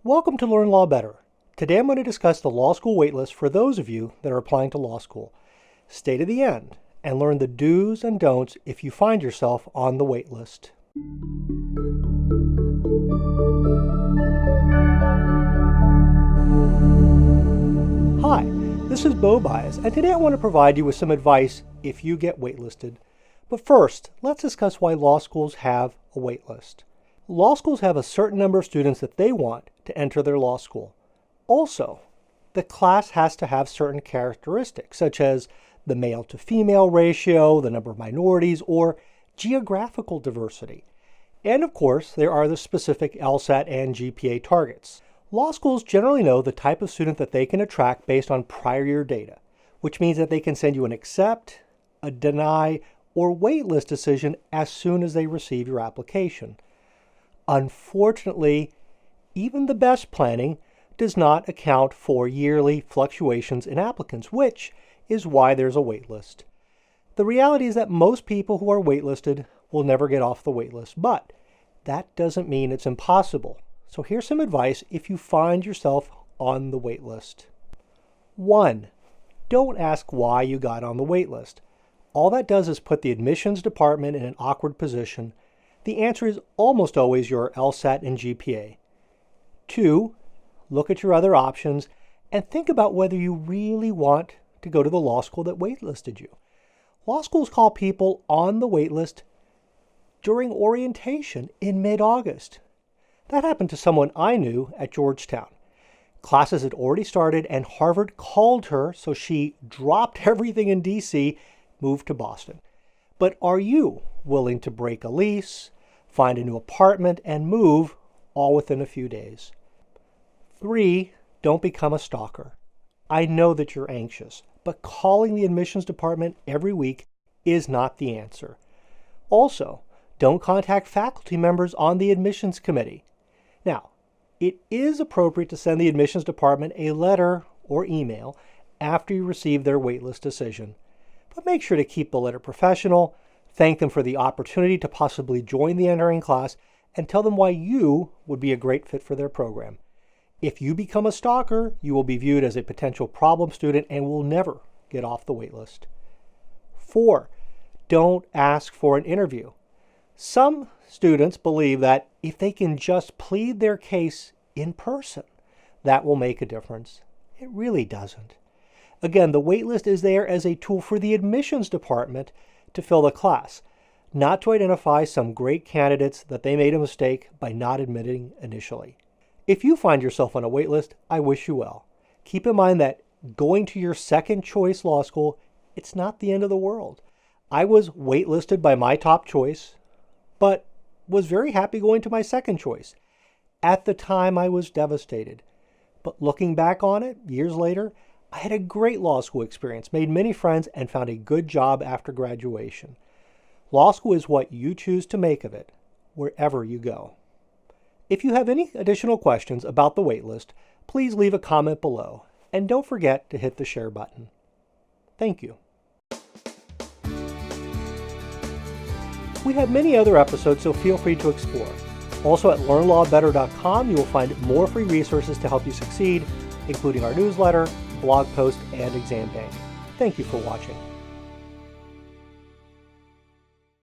Welcome to Learn Law Better. Today I'm going to discuss the law school waitlist for those of you that are applying to law school. Stay to the end and learn the do's and don'ts if you find yourself on the waitlist. Hi, this is Bo Bias, and today I want to provide you with some advice if you get waitlisted. But first, let's discuss why law schools have a waitlist. Law schools have a certain number of students that they want to enter their law school. Also, the class has to have certain characteristics, such as the male to female ratio, the number of minorities, or geographical diversity. And of course, there are the specific LSAT and GPA targets. Law schools generally know the type of student that they can attract based on prior year data, which means that they can send you an accept, a deny, or waitlist decision as soon as they receive your application. Unfortunately, even the best planning does not account for yearly fluctuations in applicants, which is why there's a waitlist. The reality is that most people who are waitlisted will never get off the waitlist, but that doesn't mean it's impossible. So here's some advice if you find yourself on the waitlist. 1. Don't ask why you got on the waitlist. All that does is put the admissions department in an awkward position. The answer is almost always your LSAT and GPA. 2. Look at your other options and think about whether you really want to go to the law school that waitlisted you. Law schools call people on the waitlist during orientation in mid-August. That happened to someone I knew at Georgetown. Classes had already started and Harvard called her, so she dropped everything in DC, moved to Boston. But are you willing to break a lease, find a new apartment, and move all within a few days? 3, don't become a stalker. I know that you're anxious, but calling the admissions department every week is not the answer. Also, don't contact faculty members on the admissions committee. Now, it is appropriate to send the admissions department a letter or email after you receive their waitlist decision. But make sure to keep the letter professional, thank them for the opportunity to possibly join the entering class, and tell them why you would be a great fit for their program. If you become a stalker, you will be viewed as a potential problem student and will never get off the waitlist. 4, don't ask for an interview. Some students believe that if they can just plead their case in person, that will make a difference. It really doesn't. Again, the waitlist is there as a tool for the admissions department to fill the class, not to identify some great candidates that they made a mistake by not admitting initially. If you find yourself on a waitlist, I wish you well. Keep in mind that going to your second choice law school, it's not the end of the world. I was waitlisted by my top choice, but was very happy going to my second choice. At the time, I was devastated. But looking back on it, years later, I had a great law school experience, made many friends, and found a good job after graduation. Law school is what you choose to make of it, wherever you go. If you have any additional questions about the waitlist, please leave a comment below, and don't forget to hit the share button. Thank you. We have many other episodes, so feel free to explore. Also at learnlawbetter.com, you will find more free resources to help you succeed, including our newsletter, blog post, and exam bank. Thank you for watching.